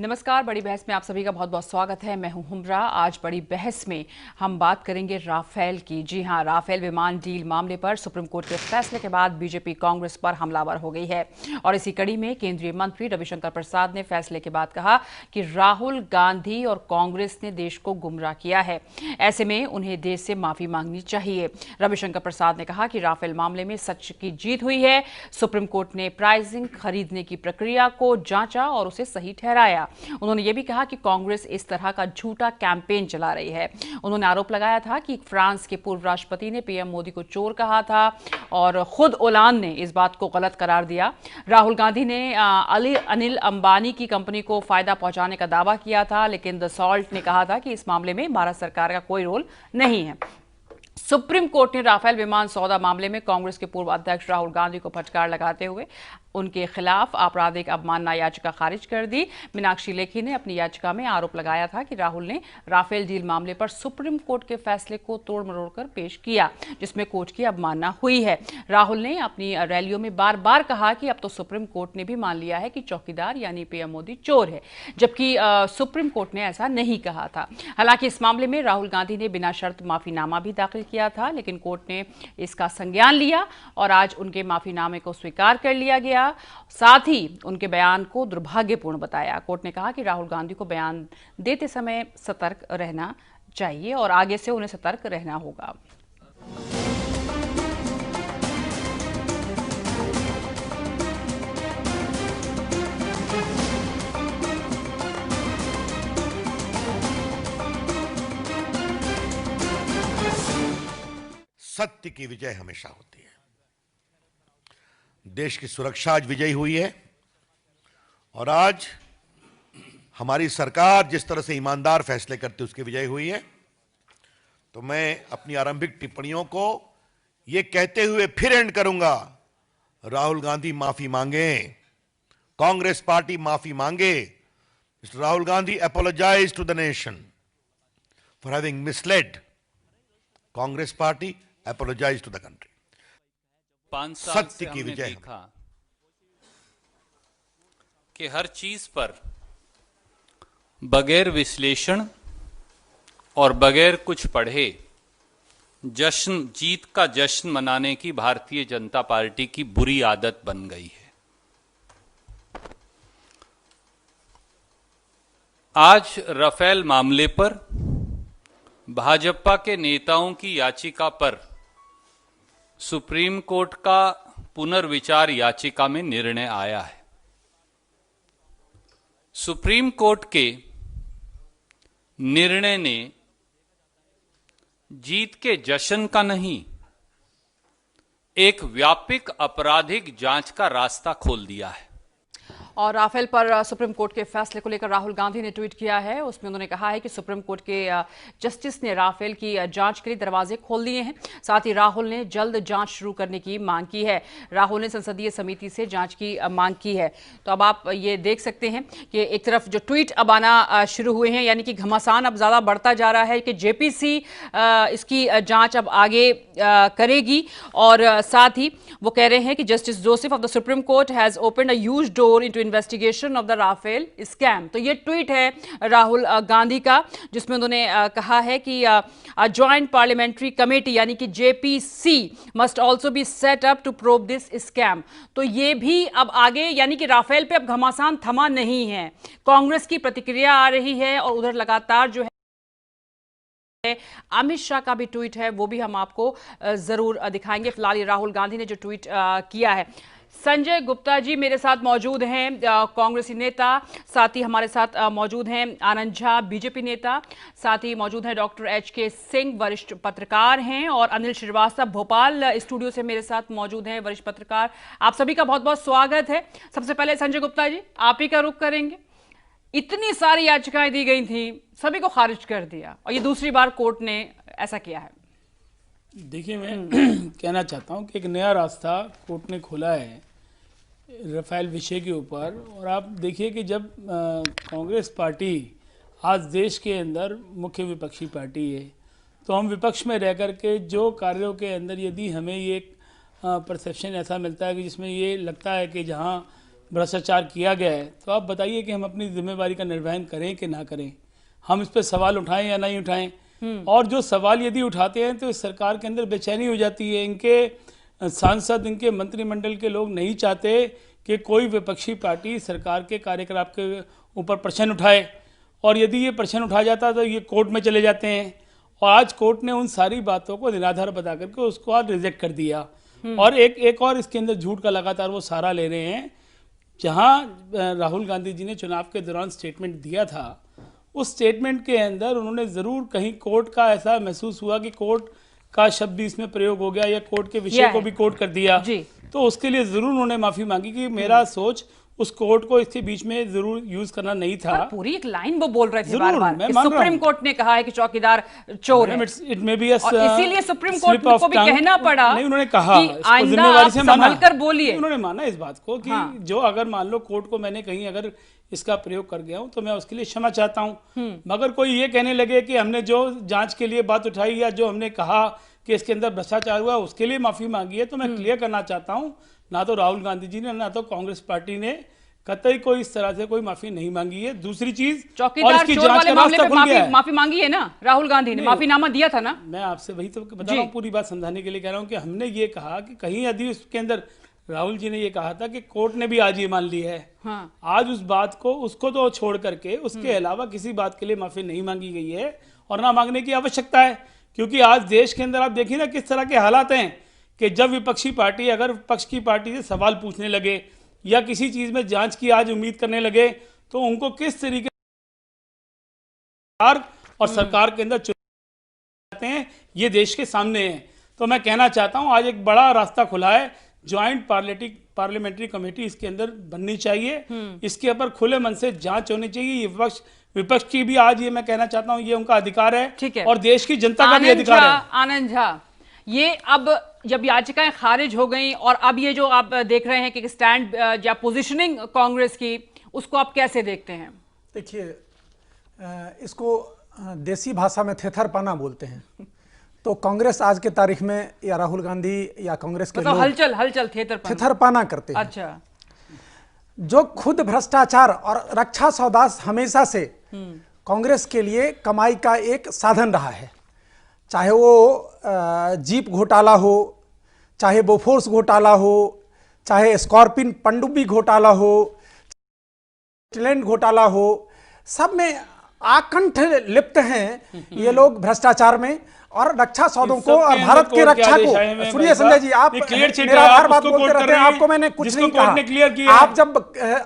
नमस्कार। बड़ी बहस में आप सभी का बहुत बहुत स्वागत है। मैं हूं हुमरा। आज बड़ी बहस में हम बात करेंगे राफेल की। जी हां, राफेल विमान डील मामले पर सुप्रीम कोर्ट के फैसले के बाद बीजेपी कांग्रेस पर हमलावर हो गई है और इसी कड़ी में केंद्रीय मंत्री रविशंकर प्रसाद ने फैसले के बाद कहा कि राहुल गांधी और कांग्रेस ने देश को गुमराह किया है, ऐसे में उन्हें देश से माफी मांगनी चाहिए। रविशंकर प्रसाद ने कहा कि राफेल मामले में सच की जीत हुई है। सुप्रीम कोर्ट ने प्राइसिंग खरीदने की प्रक्रिया को जांचा और उसे सही ठहराया। उन्होंने यह भी कहा कि कांग्रेस इस तरह का झूठा कैंपेन चला रही है। उन्होंने आरोप लगाया था कि फ्रांस के पूर्व राष्ट्रपति ने पीएम मोदी को चोर कहा था और खुद ओलांद ने इस बात को गलत करार दिया। राहुल गांधी ने अनिल अंबानी की कंपनी को फायदा पहुंचाने का दावा किया था, लेकिन द सॉल्ट ने कहा था कि इस मामले में भारत सरकार का कोई रोल नहीं है। सुप्रीम कोर्ट ने राफेल विमान सौदा मामले में कांग्रेस के पूर्व अध्यक्ष राहुल गांधी को फटकार लगाते हुए उनके खिलाफ आपराधिक अवमानना याचिका खारिज कर दी। मीनाक्षी लेखी ने अपनी याचिका में आरोप लगाया था कि राहुल ने राफेल डील मामले पर सुप्रीम कोर्ट के फैसले को तोड़ मरोड़ कर पेश किया, जिसमें कोर्ट की अवमानना हुई है। राहुल ने अपनी रैलियों में बार बार कहा कि अब तो सुप्रीम कोर्ट ने भी मान लिया है कि चौकीदार यानी पीएम मोदी चोर है, जबकि सुप्रीम कोर्ट ने ऐसा नहीं कहा था। हालांकि इस मामले में राहुल गांधी ने बिना शर्त माफीनामा भी दाखिल किया था, लेकिन कोर्ट ने इसका संज्ञान लिया और आज उनके माफीनामे को स्वीकार कर लिया गया। साथ ही उनके बयान को दुर्भाग्यपूर्ण बताया। कोर्ट ने कहा कि राहुल गांधी को बयान देते समय सतर्क रहना चाहिए और आगे से उन्हें सतर्क रहना होगा। सत्य की विजय हमेशा होती है। देश की सुरक्षा आज विजयी हुई है और आज हमारी सरकार जिस तरह से ईमानदार फैसले करती है उसकी विजय हुई है। तो मैं अपनी आरंभिक टिप्पणियों को यह कहते हुए फिर एंड करूंगा, राहुल गांधी माफी मांगे, कांग्रेस पार्टी माफी मांगे। Mister Rahul Gandhi apologize to the nation for having misled. Congress party apologize to the country. 5 साल से सत्य की हमने विजय देखा कि हर चीज पर बगैर विश्लेषण और बगैर कुछ पढ़े जीत का जश्न मनाने की भारतीय जनता पार्टी की बुरी आदत बन गई है। आज राफेल मामले पर भाजपा के नेताओं की याचिका पर सुप्रीम कोर्ट का पुनर्विचार याचिका में निर्णय आया है। सुप्रीम कोर्ट के निर्णय ने जीत के जश्न का नहीं, एक व्यापक आपराधिक जांच का रास्ता खोल दिया है। और राफेल पर सुप्रीम कोर्ट के फैसले को लेकर राहुल गांधी ने ट्वीट किया है। उसमें उन्होंने कहा है कि सुप्रीम कोर्ट के जस्टिस ने राफेल की जांच के लिए दरवाजे खोल दिए हैं। साथ ही राहुल ने जल्द जांच शुरू करने की मांग की है। राहुल ने संसदीय समिति से जांच की मांग की है। तो अब आप ये देख सकते हैं कि एक तरफ जो ट्वीट अब आना शुरू हुए हैं, यानी कि घमासान अब ज्यादा बढ़ता जा रहा है कि जेपीसी इसकी जांच अब आगे करेगी। और साथ ही वो कह रहे हैं कि Justice Joseph of the Supreme Court has opened a huge door into investigation of the Rafale scam. तो ये ट्वीट है राहुल गांधी का, जिसमें उन्होंने कहा है कि जॉइंट पार्लियामेंट्री कमेटी यानी कि JPC must also be set up to probe this scam. तो ये भी अब आगे, यानी कि राफेल पे अब घमासान थमा नहीं है। कांग्रेस की प्रतिक्रिया आ रही है और उधर लगातार जो है अमित शाह का भी ट्वीट है, वो भी हम आपको जरूर दिखाएंगे। फिलहाल ये राहुल गांधी ने जो ट्वीट किया है। संजय गुप्ता जी मेरे साथ मौजूद हैं, कांग्रेसी नेता। साथ ही हमारे साथ मौजूद हैं आनंद झा, बीजेपी नेता। साथ ही मौजूद हैं डॉक्टर एचके सिंह, वरिष्ठ पत्रकार हैं, और अनिल श्रीवास्तव भोपाल स्टूडियो से मेरे साथ मौजूद हैं, वरिष्ठ पत्रकार। आप सभी का बहुत बहुत स्वागत है। सबसे पहले संजय गुप्ता जी, आप ही का रुख करेंगे। इतनी सारी याचिकाएं दी गई थी, सभी को खारिज कर दिया और ये दूसरी बार कोर्ट ने ऐसा किया है। देखिए, मैं कहना चाहता हूं कि एक नया रास्ता कोर्ट ने खोला है राफेल विषय के ऊपर। और आप देखिए कि जब कांग्रेस पार्टी आज देश के अंदर मुख्य विपक्षी पार्टी है, तो हम विपक्ष में रह कर के जो कार्यों के अंदर यदि हमें ये परसेप्शन ऐसा मिलता है कि जिसमें ये लगता है कि जहां भ्रष्टाचार किया गया है, तो आप बताइए कि हम अपनी जिम्मेवारी का निर्वहन करें कि ना करें, हम इस पर सवाल उठाएं या नहीं उठाएं। और जो सवाल यदि उठाते हैं तो इस सरकार के अंदर बेचैनी हो जाती है। इनके सांसद, इनके मंत्रिमंडल के लोग नहीं चाहते कि कोई विपक्षी पार्टी सरकार के कार्यकलाप के ऊपर प्रश्न उठाए, और यदि ये प्रश्न उठाया जाता है तो ये कोर्ट में चले जाते हैं। और आज कोर्ट ने उन सारी बातों को निराधार बता करके उसको आज रिजेक्ट कर दिया। और एक और इसके अंदर झूठ का लगातार वो सहारा ले रहे हैं। जहां राहुल गांधी जी ने चुनाव के दौरान स्टेटमेंट दिया था, उस स्टेटमेंट के अंदर उन्होंने ज़रूर कहीं कोर्ट का ऐसा महसूस हुआ कि कोर्ट का शब्द भी इसमें प्रयोग हो गया या कोर्ट के विषय को भी कोर्ट कर दिया, तो उसके लिए ज़रूर उन्होंने माफ़ी मांगी कि मेरा सोच उस कोर्ट को इसके बीच में जरूर यूज करना नहीं था। पूरी एक लाइन वो बोल रहे थे बार-बार कि सुप्रीम कोर्ट ने कहा है कि चौकीदार चोर है। इट मे बी इसीलिए सुप्रीम कोर्ट को भी कहना पड़ा। नहीं, उन्होंने कहा कि आइंदा आप संभल कर बोलिए। उन्होंने माना इस बात को कि जो अगर मान लो कोर्ट को मैंने कहीं अगर इसका प्रयोग कर गया हूं तो मैं उसके लिए क्षमा चाहता हूं। मगर कोई ये कहने लगे कि हमने जो जांच के लिए बात उठाई या जो हमने कहा कि इसके अंदर भ्रष्टाचार हुआ उसके लिए माफी मांगी है, तो मैं क्लियर करना चाहता हूं, ना तो राहुल गांधी जी ने ना तो कांग्रेस पार्टी ने कतई कोई इस तरह से कोई माफी नहीं मांगी है। दूसरी चीज, चौकीदार चोर वाले मामले पे माफी मांगी है ना राहुल गांधी ने, माफीनामा दिया था ना। मैं आपसे वही तो बता रहा हूँ, पूरी बात समझाने के लिए कह रहा हूँ कि हमने ये कहा कि कहीं यदि उसके अंदर राहुल जी ने ये कहा था कि कोर्ट ने भी आज ये मान ली है। आज उस बात को उसको तो छोड़ करके उसके अलावा किसी बात के लिए माफी नहीं मांगी गई है और ना मांगने की आवश्यकता है। क्योंकि आज देश के अंदर आप देखिए ना किस तरह के हालात हैं कि जब विपक्षी पार्टी अगर पक्ष की पार्टी से सवाल पूछने लगे या किसी चीज में जांच की आज उम्मीद करने लगे तो उनको किस तरीके और सरकार के अंदर चुनते हैं, ये देश के सामने है। तो मैं कहना चाहता हूं आज एक बड़ा रास्ता खुला है, ज्वाइंट पार्लियामेंट्री कमेटी इसके अंदर बननी चाहिए, इसके ऊपर खुले मन से जांच होनी चाहिए। विपक्ष की भी आज ये मैं कहना चाहता हूं ये उनका अधिकार है और देश की जनता का भी अधिकार है। आनंद झा, ये अब जब याचिकाएं खारिज हो गई और अब ये जो आप देख रहे हैं कि स्टैंड या पोजीशनिंग कांग्रेस की, उसको आप कैसे देखते हैं? देखिए, इसको देसी भाषा में थेथरपाना बोलते हैं। तो कांग्रेस आज के तारीख में या राहुल गांधी या कांग्रेस के लोग हलचल थेथरपाना करते हैं। अच्छा, जो खुद भ्रष्टाचार और रक्षा सौदा हमेशा से कांग्रेस के लिए कमाई का एक साधन रहा है। चाहे वो जीप घोटाला हो, चाहे बोफोर्स घोटाला हो, चाहे स्कॉर्पिन पनडुब्बी घोटाला हो, टैलेंट घोटाला हो, सब में आकंठ लिप्त हैं ये लोग भ्रष्टाचार में और रक्षा सौदों को और भारत की रक्षा को। सुनिए संजय जी, आप निराधार बात बोलते रहते हैं, आपको मैंने कुछ नहीं कहा। आप जब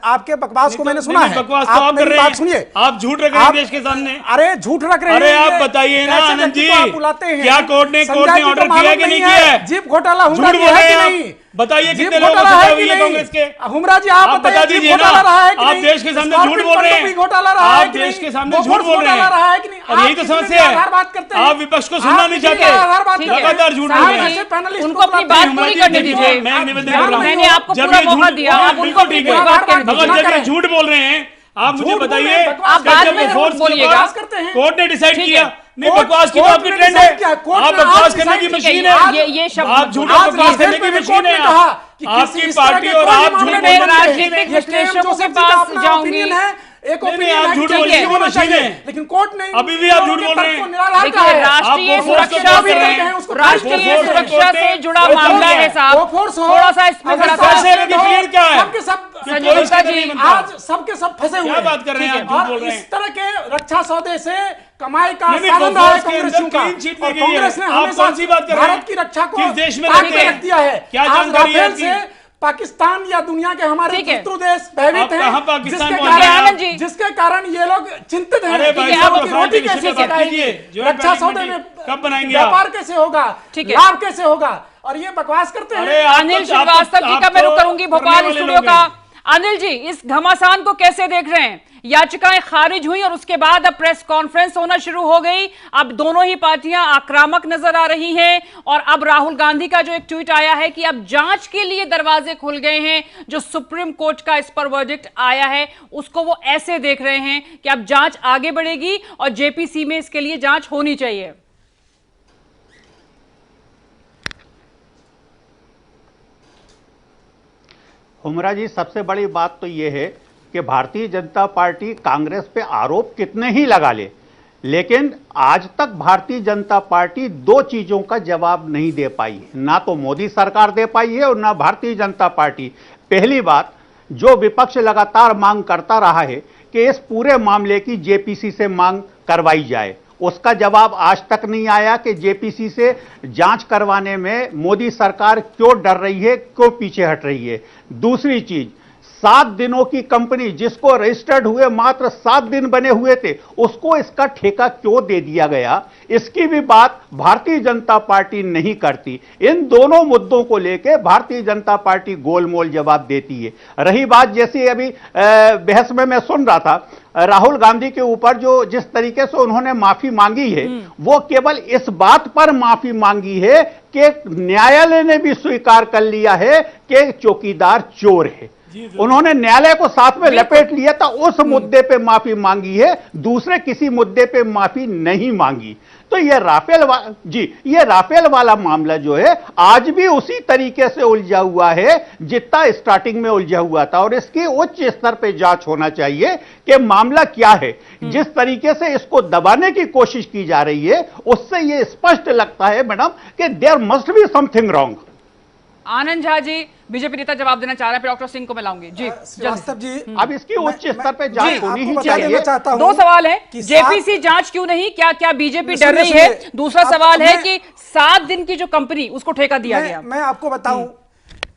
आपके बकवास को मैंने सुना है, आप मेरी बात सुनिए। आप झूठ रख रहे हैं देश के सामने। अरे झूठ रख रहे हैं, अरे आप बताइए ना आनंद जी, बुलाते हैं क्या कोर्ट ने ऑर्डर किया कि नहीं किया? जीप घोटाला हुमरा जी है कि नहीं? बताइए कितने लोग हुई है कांग्रेस के? हुमरा जी आप बता दीजिए ना। आप देश के सामने झूठ बोल रहे हैं, आप देश के सामने झूठ बोल रहे हैं और यही तो समस्या है। आप विपक्ष को सुनना नहीं चाहते, लगातार झूठ बोल रहे हैं। उनको अपनी बात पूरी करने दीजिए। मैं निवेदन कर रहा हूं, मैंने आपको पूरा मौका दिया, आप उनको अपनी बात करने दीजिए। जब ये झूठ बोल रहे हैं, आप मुझे बताइए, आप बाद में जरूर बोलिएगा। कोर्ट ने डिसाइड किया नहीं, बकवास की तो आपकी ट्रेंड है, आप बकवास करने की मशीन है, ये शब्द आप झूठा बकवास करने की मशीन है। आपकी पार्टी और आप झूठ बोल रहे हैं। राजनीतिक विश्लेषकों के पास जाऊंगी, एक ओपिनियन झूठ बोलने की मशीन है, लेकिन कोर्ट ने अभी भी आप झूठ बोल रहे हैं। देखिए, राष्ट्रीय सुरक्षा से जुड़ा मामला है साहब, थोड़ा सा इसमें क्या है? संजय जी आज सबके सब फंसे हुए, बात कर रहे हैं आप, झूठ बोल रहे हैं। इस तरह के रक्षा सौदे से कमाई का साधन रहा है कांग्रेसियों का, और कांग्रेस ने हमेशा भारत की रक्षा को देश में रख दिया है। क्या आज जानकारी है राफेल से पाकिस्तान या दुनिया के हमारे शत्रु देश भयभीत हैं, जिसके कारण ये लोग चिंतित हैं। रोटी कैसे पकाएंगे, रक्षा सौदे में कब बनाएंगे, व्यापार कैसे होगा, लाभ कैसे होगा, और ये बकवास करते हैं। अनिल श्रीवास्तव जी का मैं रुक करूंगी भोपाल स्टूडियो का। अनिल जी, इस घमासान को कैसे देख रहे हैं? याचिकाएं खारिज हुई और उसके बाद अब प्रेस कॉन्फ्रेंस होना शुरू हो गई। अब दोनों ही पार्टियां आक्रामक नजर आ रही हैं और अब राहुल गांधी का जो एक ट्वीट आया है कि अब जांच के लिए दरवाजे खुल गए हैं। जो सुप्रीम कोर्ट का इस पर वर्डिक्ट आया है उसको वो ऐसे देख रहे हैं कि अब जांच आगे बढ़ेगी और जेपीसी में इसके लिए जांच होनी चाहिए। हुमरा जी, सबसे बड़ी बात तो यह है कि भारतीय जनता पार्टी कांग्रेस पे आरोप कितने ही लगा ले, लेकिन आज तक भारतीय जनता पार्टी दो चीजों का जवाब नहीं दे पाई है। ना तो मोदी सरकार दे पाई है और ना भारतीय जनता पार्टी। पहली बात, जो विपक्ष लगातार मांग करता रहा है कि इस पूरे मामले की जेपीसी से मांग करवाई जाए, उसका जवाब आज तक नहीं आया कि जेपीसी से जांच करवाने में मोदी सरकार क्यों डर रही है, क्यों पीछे हट रही है। दूसरी चीज, 7 दिनों की कंपनी जिसको रजिस्टर्ड हुए मात्र 7 दिन बने हुए थे, उसको इसका ठेका क्यों दे दिया गया, इसकी भी बात भारतीय जनता पार्टी नहीं करती। इन दोनों मुद्दों को लेकर भारतीय जनता पार्टी गोलमोल जवाब देती है। रही बात, जैसे अभी बहस में मैं सुन रहा था, राहुल गांधी के ऊपर जो जिस तरीके से उन्होंने माफी मांगी है, वो केवल इस बात पर माफी मांगी है कि न्यायालय ने भी स्वीकार कर लिया है कि चौकीदार चोर है। उन्होंने न्यायालय को साथ में लपेट लिया था, उस मुद्दे पे माफी मांगी है, दूसरे किसी मुद्दे पे माफी नहीं मांगी। तो ये राफेल वाला मामला जो है आज भी उसी तरीके से उलझा हुआ है जितना स्टार्टिंग में उलझा हुआ था, और इसकी उच्च स्तर पे जांच होना चाहिए कि मामला क्या है। जिस तरीके से इसको दबाने की कोशिश की जा रही है, उससे यह स्पष्ट लगता है मैडम कि there must be something wrong. Anand Jha ji, BJP नेता जवाब देना चाह रहे हैं, फिर डॉक्टर सिंह को मिलाऊंगी। जी श्रीवास्तव जी, अब इसकी उच्च स्तर पे जांच होनी ही चाहिए। दो सवाल है, जेपीसी जांच क्यों नहीं, क्या बीजेपी डर रही है? दूसरा सवाल है कि 7 दिन की जो कंपनी, उसको ठेका दिया गया। मैं आपको बताऊं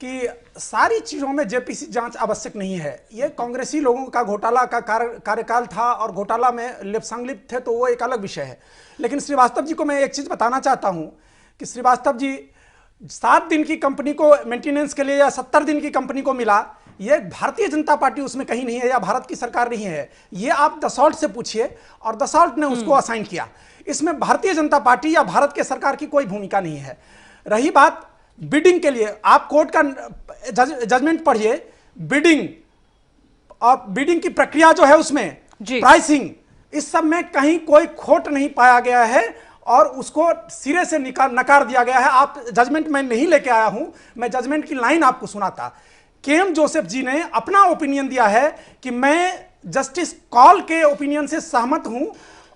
कि सारी चीजों में जेपीसी जांच आवश्यक नहीं है। ये कांग्रेसी लोगों का घोटाला का कार्यकाल था और घोटाला में संलिप्त थे, तो वो एक अलग विषय है। लेकिन श्रीवास्तव जी को मैं एक चीज बताना चाहता हूं कि श्रीवास्तव जी, 7 दिन की कंपनी को मेंटेनेंस के लिए या 70 दिन की कंपनी को मिला, ये भारतीय जनता पार्टी उसमें कहीं नहीं है या भारत की सरकार नहीं है। ये आप दसॉल्ट से पूछिए, और दसॉल्ट ने उसको असाइन किया। इसमें भारतीय जनता पार्टी या भारत के सरकार की कोई भूमिका नहीं है। रही बात बिडिंग के लिए, आप कोर्ट का जजमेंट पढ़िए। बिडिंग और बिडिंग की प्रक्रिया जो है, उसमें प्राइसिंग, इस सब में कहीं कोई खोट नहीं पाया गया है और उसको सिरे से नकार दिया गया है। आप जजमेंट में नहीं लेके आया हूं, मैं जजमेंट की लाइन आपको सुनाता। केएम जोसेफ जी ने अपना ओपिनियन दिया है कि मैं जस्टिस कॉल के ओपिनियन से सहमत हूं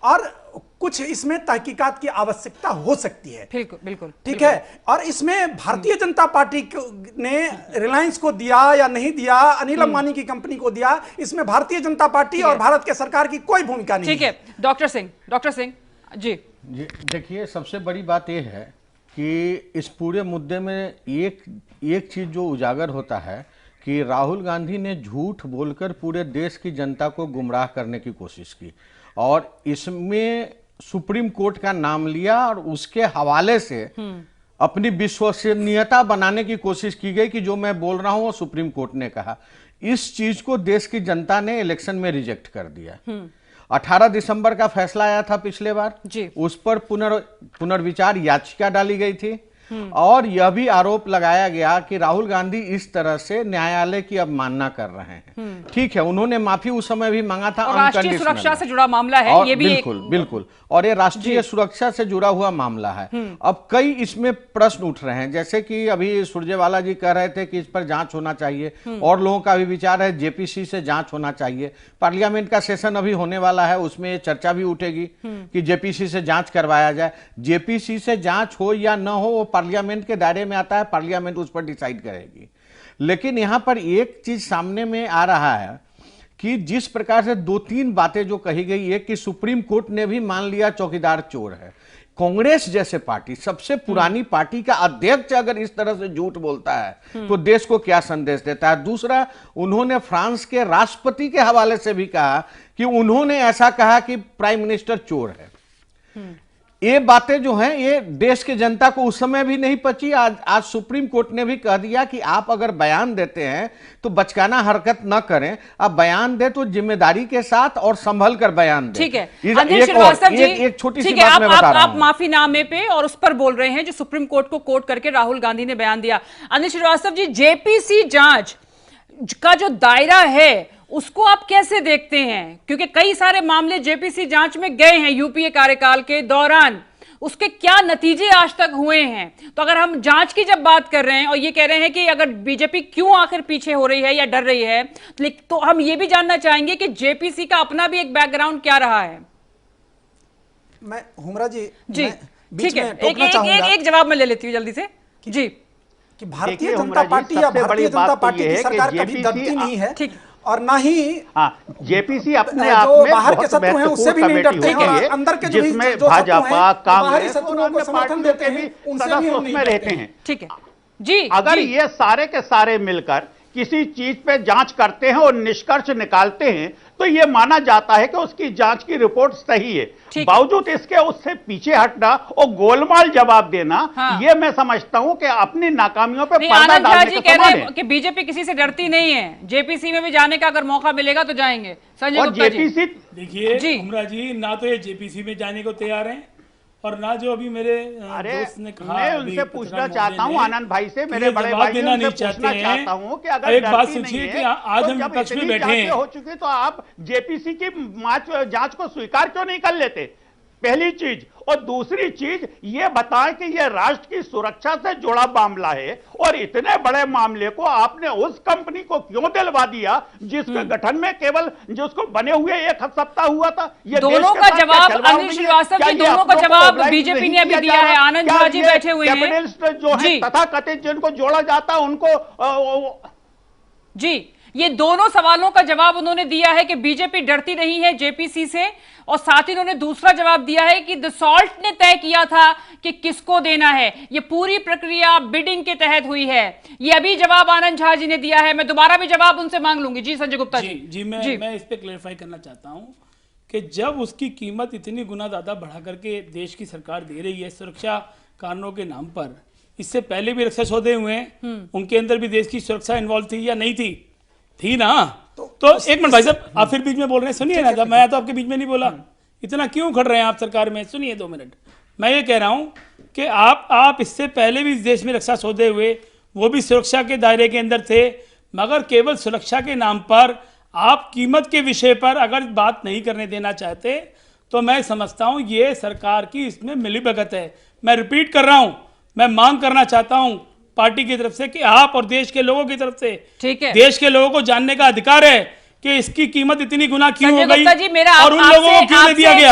और कुछ इसमें तहकीकात की आवश्यकता हो सकती है। बिल्कुल ठीक है। और इसमें भारतीय जनता पार्टी ने रिलायंस को दिया या नहीं दिया, अनिल अंबानी की कंपनी को दिया, इसमें भारतीय जनता पार्टी और भारत के सरकार की कोई भूमिका नहीं है। ठीक है। डॉक्टर सिंह जी, देखिए, सबसे बड़ी बात यह है कि इस पूरे मुद्दे में एक चीज जो उजागर होता है कि राहुल गांधी ने झूठ बोलकर पूरे देश की जनता को गुमराह करने की कोशिश की, और इसमें सुप्रीम कोर्ट का नाम लिया और उसके हवाले से अपनी विश्वसनीयता बनाने की कोशिश की गई कि जो मैं बोल रहा हूं वो सुप्रीम कोर्ट ने कहा। इस चीज को देश की जनता ने इलेक्शन में रिजेक्ट कर दिया। 18 दिसंबर का फैसला आया था पिछले बार जी। उस पर पुनर्विचार याचिका डाली गई थी, और यह भी आरोप लगाया गया कि राहुल गांधी इस तरह से न्यायालय की अवमानना कर रहे हैं। ठीक है, उन्होंने माफी उस समय भी मांगा था, राष्ट्रीय सुरक्षा से जुड़ा मामला है ये भी। बिल्कुल, और ये राष्ट्रीय सुरक्षा से जुड़ा हुआ मामला है। अब कई इसमें प्रश्न उठ रहे हैं, जैसे कि अभी सुरजेवाला जी कह रहे थे कि इस पर जांच होना चाहिए, और लोगों का भी विचार है जेपीसी से जांच होना चाहिए। पार्लियामेंट का सेशन अभी होने वाला है, उसमें ये चर्चा भी उठेगी कि जेपीसी से जांच करवाया जाए। जेपीसी से जांच हो या न हो, वो पार्लियामेंट के दायरे में आता है, पार्लियामेंट उस पर डिसाइड करेगी। लेकिन यहां पर एक चीज सामने में आ रहा है कि जिस प्रकार से 2-3 बातें जो कही गई, एक कि सुप्रीम कोर्ट ने भी मान लिया चौकीदार चोर है। कांग्रेस जैसे पार्टी, सबसे पुरानी पार्टी का अध्यक्ष अगर इस तरह से झूठ बोलता है तो देश को क्या संदेश देता है। दूसरा, उन्होंने फ्रांस के राष्ट्रपति के हवाले से भी कहा कि उन्होंने ऐसा कहा कि प्राइम मिनिस्टर चोर है। ये बातें जो हैं, ये देश के जनता को उस समय भी नहीं पची। आज सुप्रीम कोर्ट ने भी कह दिया कि आप अगर बयान देते हैं तो बचकाना हरकत न करें, आप बयान दे तो जिम्मेदारी के साथ और संभल कर बयान दें। ठीक है। एक छोटी सी बात मैं बता रहा हूं। आप माफीनामे पे और उस पर बोल रहे हैं जो सुप्रीम कोर्ट को कोट करके राहुल गांधी ने बयान दिया। अनिल श्रीवास्तव जी, जेपीसी जांच का जो दायरा है उसको आप कैसे देखते हैं? क्योंकि कई सारे मामले जेपीसी जांच में गए हैं यूपीए कार्यकाल के दौरान, उसके क्या नतीजे आज तक हुए हैं। तो अगर हम जांच की जब बात कर रहे हैं और ये कह रहे हैं कि अगर बीजेपी क्यों आखिर पीछे हो रही है या डर रही है, तो हम ये भी जानना चाहेंगे कि जेपीसी का अपना भी एक बैकग्राउंड क्या रहा है। मैं हुमरा जी ठीक है, एक जवाब मैं ले लेती हूँ जल्दी से जी। कि भारतीय जनता पार्टी या भारतीय जनता पार्टी की सरकार कभी दबती नहीं है, और ना ही जेपीसी अपने आप में बाहर के शत्रु हैं उससे भी नहीं डरते हैं, और अंदर के जिसमें भाजपा, कांग्रेस शत्रुओं को समर्थन देते हैं उनसे भी उसमें रहते हैं। ठीक है जी। अगर ये सारे के सारे मिलकर किसी चीज पे जांच करते हैं और निष्कर्ष निकालते हैं तो ये माना जाता है कि उसकी जांच की रिपोर्ट सही है। बावजूद इसके उससे पीछे हटना और गोलमाल जवाब देना, ये मैं समझता हूं कि अपनी नाकामियों पे पर्दा डालने का समान है। कि बीजेपी किसी से डरती नहीं है, जेपीसी में भी जाने का अगर मौका मिलेगा तो जाएंगे। संजय गुप्ता जी देखिए हुमरा जी, ना तो ये जेपीसी में जाने को तैयार हैं और ना जो अभी मेरे दोस्त ने कहा, मैं उनसे पूछना चाहता हूं, आनंद भाई से, मेरे बड़े भाई से पूछना चाहता हूं कि अगर एक बात सोचिए कि आज हम विपक्ष में बैठे हैं हो चुकी तो आप जेपीसी की जांच को स्वीकार क्यों नहीं कर लेते, पहली चीज। और दूसरी चीज ये बताएं कि ये राष्ट्र की सुरक्षा से जुड़ा मामला है और इतने बड़े मामले को आपने उस कंपनी को क्यों दिलवा दिया जिसके गठन में केवल जिसको बने हुए 1 सप्ताह हुआ था। ये दोनों का जवाब अनिल श्रीवास्तव जी, दोनों का जवाब बीजेपी ने अभी दिया है। आनंद झा जी बैठे हुए हैं जो है तथाकथित जिनको जोड़ा जाता है उनको जी। ये दोनों सवालों का जवाब उन्होंने दिया है कि बीजेपी डरती नहीं है जेपीसी से, और साथ ही उन्होंने दूसरा जवाब दिया है कि दसॉल्ट ने तय किया था कि किसको देना है, ये पूरी प्रक्रिया बिडिंग के तहत हुई है। ये अभी जवाब आनंद झा जी ने दिया है, मैं दोबारा भी जवाब उनसे मांग लूंगी। जी संजय गुप्ता जी। मैं इस पे क्लेरिफाई करना चाहता हूं कि जब उसकी कीमत इतनी गुना ज्यादा बढ़ा करके देश की सरकार दे रही है सुरक्षा कारणों के नाम पर, इससे पहले भी रक्षा सौदे हुए हैं, उनके अंदर भी देश की सुरक्षा इन्वॉल्व थी या नहीं थी ना। तो एक मिनट भाई साहब, आप फिर बीच में बोल रहे हैं, सुनिए ना, जब मैं तो आपके बीच में नहीं बोला, इतना क्यों खड़ रहे हैं आप सरकार में, सुनिए 2 मिनट। मैं ये कह रहा हूं कि आप इससे पहले भी इस देश में रक्षा सौदे हुए, वो भी सुरक्षा के दायरे के अंदर थे, मगर केवल सुरक्षा के नाम पर आप कीमत के विषय पर अगर बात नहीं करने देना चाहते तो मैं समझता हूं ये सरकार की इसमें मिलीभगत है। मैं रिपीट कर रहा हूं, मैं मांग करना चाहता हूं पार्टी की तरफ से कि आप और देश के लोगों की तरफ से, ठीक है, देश के लोगों को जानने का अधिकार है कि इसकी कीमत इतनी गुना क्यों हो गई जी, मेरा और उन लोगों को क्यों दे दिया गया।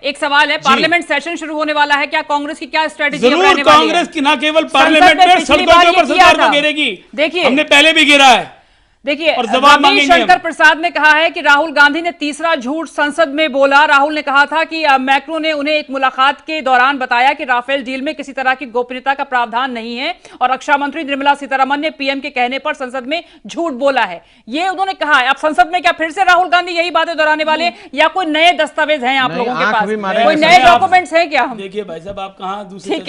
एक सवाल है, पार्लियामेंट सेशन शुरू होने वाला है, क्या कांग्रेस की क्या स्ट्रेटेजी है? जरूर कांग्रेस की ना केवल पार्लियामेंट में सड़कों के ऊपर सरकार को घेरेगी। देखिए, हमने पहले भी घेरा है। देखिए, रविशंकर प्रसाद ने कहा है कि राहुल गांधी ने तीसरा झूठ संसद में बोला। राहुल ने कहा था कि मैक्रो ने उन्हें एक मुलाकात के दौरान बताया कि राफेल डील में किसी तरह की गोपनीयता का प्रावधान नहीं है, और रक्षा मंत्री निर्मला सीतारमण ने पीएम के कहने पर संसद में झूठ बोला है, ये उन्होंने कहा है। अब संसद में क्या फिर से राहुल गांधी यही बातें दोहराने वाले, या कोई नए दस्तावेज हैं आप लोगों के पास, कोई नए डॉक्यूमेंट्स हैं क्या? देखिए भाई साहब, आप कहाँ दूसरी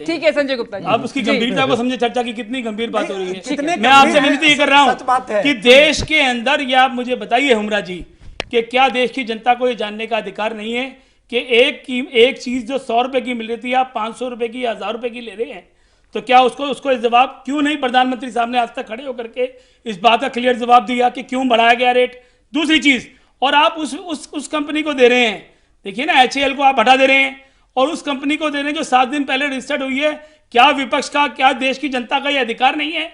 ठीक है संजय गुप्ता जी, आप उसकी गंभीरता को समझे, चर्चा की कितनी गंभीर बात हो रही है। मैं आपसे विनती कर रहा हूँ कि देश के अंदर, या आप मुझे बताइए हुमरा जी, कि क्या देश की जनता को ये जानने का अधिकार नहीं है कि एक चीज जो 100 रुपए की मिल रही थी आप 500 रुपए की या 1000 रुपए की ले रहे हैं, तो क्या उसको जवाब क्यों नहीं प्रधानमंत्री साहब ने आज तक खड़े होकर के इस बात का क्लियर जवाब दिया कि क्यों बढ़ाया गया रेट? दूसरी चीज, और आप उस कंपनी को दे रहे हैं, देखिए ना, HAL को आप हटा दे रहे हैं और उस कंपनी को दे रहे हैं जो 7 दिन पहले रजिस्टर्ड हुई है। क्या विपक्ष का, क्या देश की जनता का यह अधिकार नहीं है?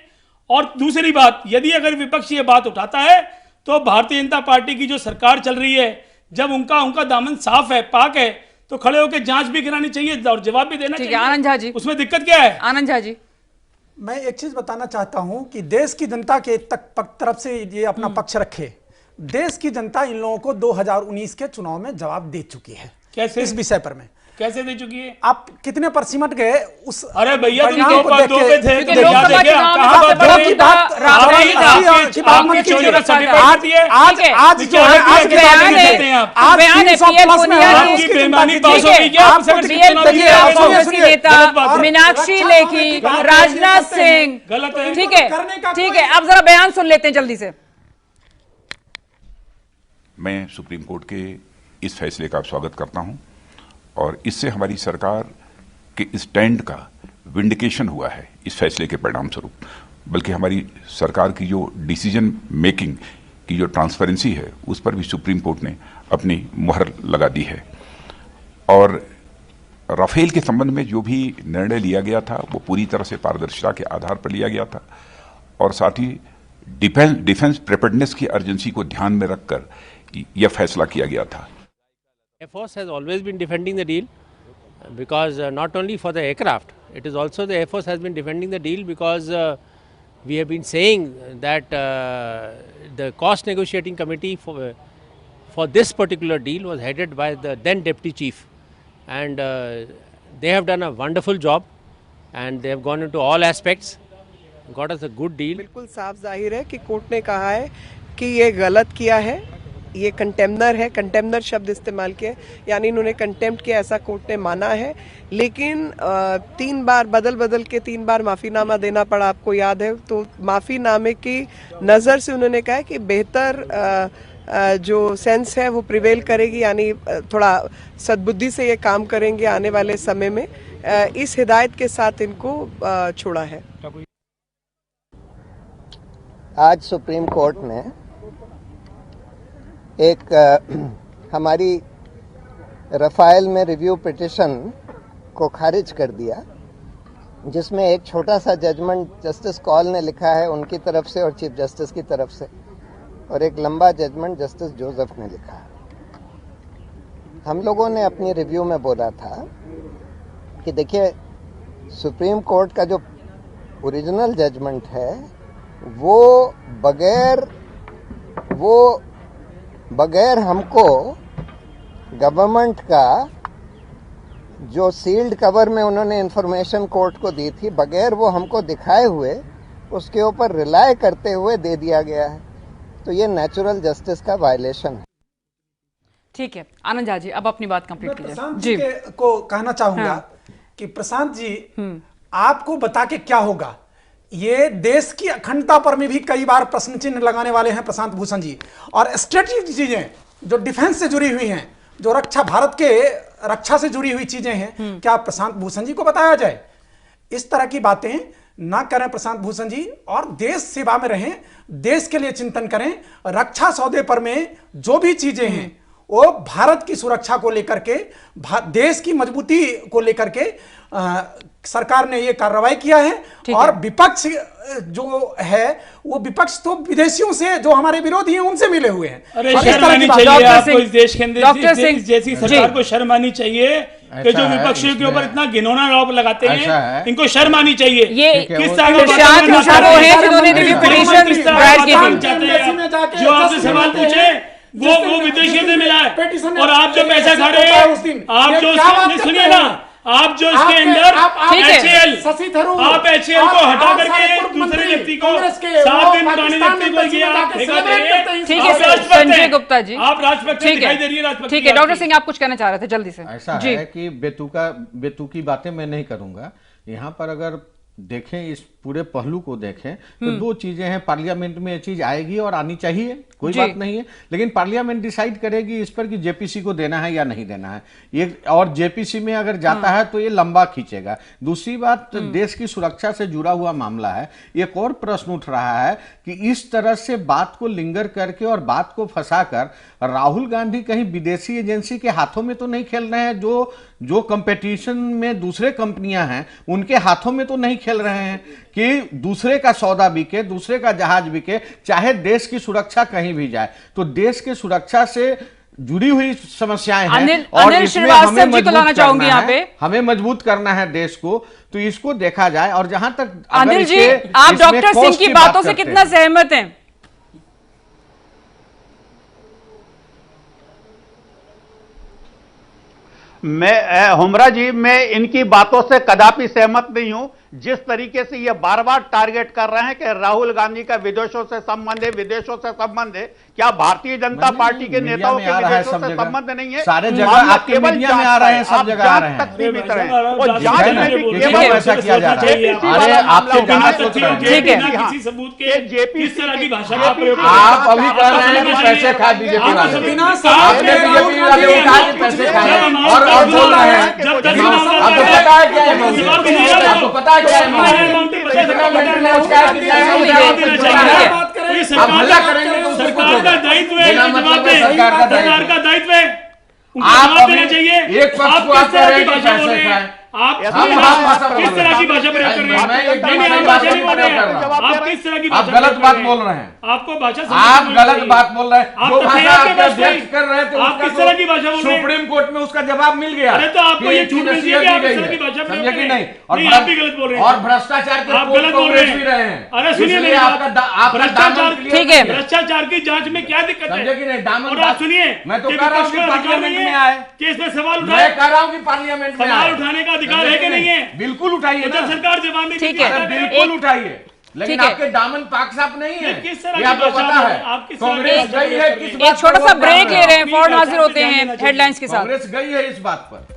और दूसरी बात, यदि अगर विपक्ष ये बात उठाता है तो भारतीय जनता पार्टी की जो सरकार चल रही है, जब उनका दामन साफ है, पाक है, तो खड़े होकर जांच भी करानी चाहिए और जवाब भी देना चाहिए। आनंद झा जी, उसमें दिक्कत क्या है? आनंद झा जी, मैं एक चीज बताना चाहता हूं कि देश की जनता के तरफ से ये अपना पक्ष रखे। देश की जनता इन लोगों को 2019 के चुनाव में जवाब दे चुकी है। कैसे? इस विषय पर में कैसे दे चुकी है? आप कितने पर सिमट गए उस? अरे भैया, तुम परिणाम को देख लोकसभा के चुनाव में आज जो है आज मीनाक्षी लेखी, राजनाथ सिंह, ठीक है, आप जरा बयान सुन लेते हैं जल्दी से। मैं सुप्रीम कोर्ट के इस फैसले का स्वागत करता हूं और इससे हमारी सरकार के स्टैंड का विंडिकेशन हुआ है इस फैसले के परिणाम स्वरूप। बल्कि हमारी सरकार की जो डिसीजन मेकिंग की जो ट्रांसपेरेंसी है उस पर भी सुप्रीम कोर्ट ने अपनी मुहर लगा दी है। और राफेल के संबंध में जो भी निर्णय लिया गया था वो पूरी तरह से पारदर्शिता के आधार पर लिया गया था और साथ ही डिफेंस प्रिपेयर्डनेस की अर्जेंसी को ध्यान में रखकर यह फैसला किया गया था। Air Force has always been defending the deal because not only for the aircraft, it is also the Air Force has been defending the deal because we have been saying that the cost negotiating committee for this particular deal was headed by the then Deputy Chief, and they have done a wonderful job and they have gone into all aspects, got us a good deal. बिल्कुल साफ जाहिर है कि court ने कहा है कि ये गलत किया है, ये कंटेम्नर है, कंटेम्नर शब्द इस्तेमाल किया, यानी इन्होंने कंटेम्प्ट किया, ऐसा कोर्ट ने माना है। लेकिन 3 बार बदल के 3 बार माफ़ीनामा देना पड़ा, आपको याद है। तो माफ़ीनामे की नज़र से उन्होंने कहा कि बेहतर जो सेंस है वो प्रिवेल करेगी, यानी थोड़ा सद्बुद्धि से ये काम करेंगे आने वाले समय में। इस हिदायत के साथ इनको छोड़ा है। आज सुप्रीम कोर्ट ने एक हमारी रफाइल में रिव्यू पिटिशन को खारिज कर दिया, जिसमें एक छोटा सा जजमेंट जस्टिस कॉल ने लिखा है उनकी तरफ से और चीफ जस्टिस की तरफ से, और एक लंबा जजमेंट जस्टिस जोसेफ ने लिखा। हम लोगों ने अपनी रिव्यू में बोला था कि देखिए, सुप्रीम कोर्ट का जो ओरिजिनल जजमेंट है वो बगैर हमको गवर्नमेंट का जो सील्ड कवर में उन्होंने इंफॉर्मेशन कोर्ट को दी थी, बगैर वो हमको दिखाए हुए उसके ऊपर रिलाय करते हुए दे दिया गया है। तो ये नेचुरल जस्टिस का वायलेशन है। ठीक है, आनंद झा जी अब अपनी बात कंप्लीट कीजिए। प्रशांत जी को कहना चाहूंगा कि प्रशांत जी आपको बता के क्या होगा, ये देश की अखंडता पर में भी कई बार प्रश्न चिन्ह लगाने वाले हैं प्रशांत भूषण जी, और स्ट्रेटेजिक चीजें जो डिफेंस से जुड़ी हुई हैं, जो भारत के रक्षा से जुड़ी हुई चीजें हैं, क्या प्रशांत भूषण जी को बताया जाए? इस तरह की बातें ना करें प्रशांत भूषण जी, और देश सेवा में रहें, देश के लिए चिंतन करें। रक्षा सौदे पर में जो भी चीजें हैं वो भारत की सुरक्षा को लेकर के, देश की मजबूती को लेकर के सरकार ने ये कार्रवाई किया है। और विपक्ष जो है वो विपक्ष तो विदेशियों से, जो हमारे विरोधी हैं, उनसे मिले हुए हैं। अरे शर्म आनी चाहिए आपको, इस देश के अंदर जैसी सरकार को शर्म आनी चाहिए कि जो विपक्षियों के ऊपर इतना घिनौना आरोप लगाते हैं, इनको शर्म आनी चाहिए। ये किस तरह जो आपसे सवाल पूछे वो विदेशियों से मिला है, और आप जो पैसा खा रहे हैं, आप जो सुनिए ना, आप जो इसके अंदर HAL, आप HAL को हटा करके दूसरे व्यक्ति को 7 दिन पुराने व्यक्ति को ये आप फेंका दे रहे हैं। ठीक है संजय गुप्ता जी, आप राष्ट्रपति दिखाई दे रही है। राष्ट्रपति, ठीक है डॉक्टर सिंह, आप कुछ कहना चाह रहे थे जल्दी से। ऐसा है कि बेतुकी बातें मैं नहीं करूंगा। यहाँ पर अगर देखें, इस पूरे पहलू को देखें तो 2 चीजें हैं। पार्लियामेंट में ये चीज आएगी और आनी चाहिए, कोई बात नहीं है, लेकिन पार्लियामेंट डिसाइड करेगी इस पर कि जेपीसी को देना है या नहीं देना है। ये और जेपीसी में अगर जाता है तो ये लंबा खींचेगा। दूसरी बात, देश की सुरक्षा से जुड़ा हुआ मामला है। एक और प्रश्न उठ रहा है कि इस तरह से बात को लिंगर करके और बात को फंसाकर राहुल गांधी कहीं विदेशी एजेंसी के हाथों में तो नहीं खेल रहे हैं, जो कंपटीशन में दूसरे कंपनियां हैं उनके हाथों में तो नहीं खेल रहे हैं कि दूसरे का सौदा बिके, दूसरे का जहाज बिके, चाहे देश की सुरक्षा कहीं भी जाए। तो देश की सुरक्षा से जुड़ी हुई समस्याएं हैं और इसमें हमें मजबूत करना है देश को। तो इसको देखा जाए। और जहां तक अनिल जी, आप डॉक्टर सिंह की बातों से कितना सहमत हैं? हुमरा जी, मैं इनकी बातों से कदापि सहमत नहीं हूं। जिस तरीके से ये बार बार टारगेट कर रहे हैं कि राहुल गांधी का विदेशों से संबंध है, विदेशों से संबंध है, क्या भारतीय जनता पार्टी के नेताओं के विदेशों से संबंध नहीं है? सारे जगह आपके मीडिया में आ रहे हैं, सब जगह आ रहे हैं। और जांच में भी केवल ऐसा किया जा रहा है। अरे आपके किसी सबूत के किस तरह की भाषा का प्रयोग, आप अभी कह रहे हैं कि पैसे खाए बीजेपी वाले, आपने बीजेपी वाले उठा के पैसे खाए और बोल रहे हैं। आपको पता है क्या है? आपको पता है क्या है? हमला करेंगे तो सरकार का दायित्व है, सरकार का दायित्व है, आप देना चाहिए। एक पक्ष को आप कह रहे हैं कि पैसे आप हम भाषा किस तरह की भाषा प्रयोग कर रहे हैं? मैं एकदम नहीं, सही आप भाषा भाषा नहीं बोल रहे हैं। प्रयोग कर रहा हूं। आप किस तरह की आप भाषा गलत प्रयोग बात कर बोल रहे हैं। आपको भाषा आप गलत बात बोल रहे हैं। आप जो तो भाषा तैयार के आपके बस व्यक्त कर रहे थे आप उसका किस तरह की भाषा बोल रहे हैं? सुप्रीम कोर्ट में उसका जवाब मिल गया। अरे तो आपको ये कि छूट मिलती है कि आप इस तरह की भाषा प्रयोग समझे कि करें? नहीं? नहीं, आप भी गलत बोल रहे हैं। और भ्रष्टाचार के आप पोल गलत बोल कांग्रेस रहे भी हैं। रहे हैं। अरे सुनिए इसलिए मेरी बात। आपका भ्रष्टाचार दामन clear ठीक है। नहीं भ्रष्टाचार की जांच में क्या दिक्कत है? समझे कि नहीं? दामन और आप सुनिए, मैं तो कि कह रहा हूं विपक्ष कि का अधिकार पार्लियामेंट नहीं में है आए। कि इसमें सवाल मैं उठाए। कह रहा हूं कि पार्लियामेंट में सवाल आए। उठाने का अधिकार है कि नहीं है? बिल्कुल उठाइए तो ना। जब सरकार जवाब नहीं ठीक देती है। क्या करें? बिल्कुल उठाइए, लेकिन ठीक है। आपके दामन पाक साफ नहीं है। किस तरह ये की आपको भाषा पता बोल है। रहे हैं? आप किस तरह की कांग्रेस भाषा गई है बोल रहे किस हैं? बात एक छोटा पर सा वो ब्रेक ध्यान ले रहे हैं, अपनी फौरन भाषा हाजिर पे होते ध्यान हैं देना चाहिए। हेडलाइंस के साथ। कांग्रेस गई है इस बात पर।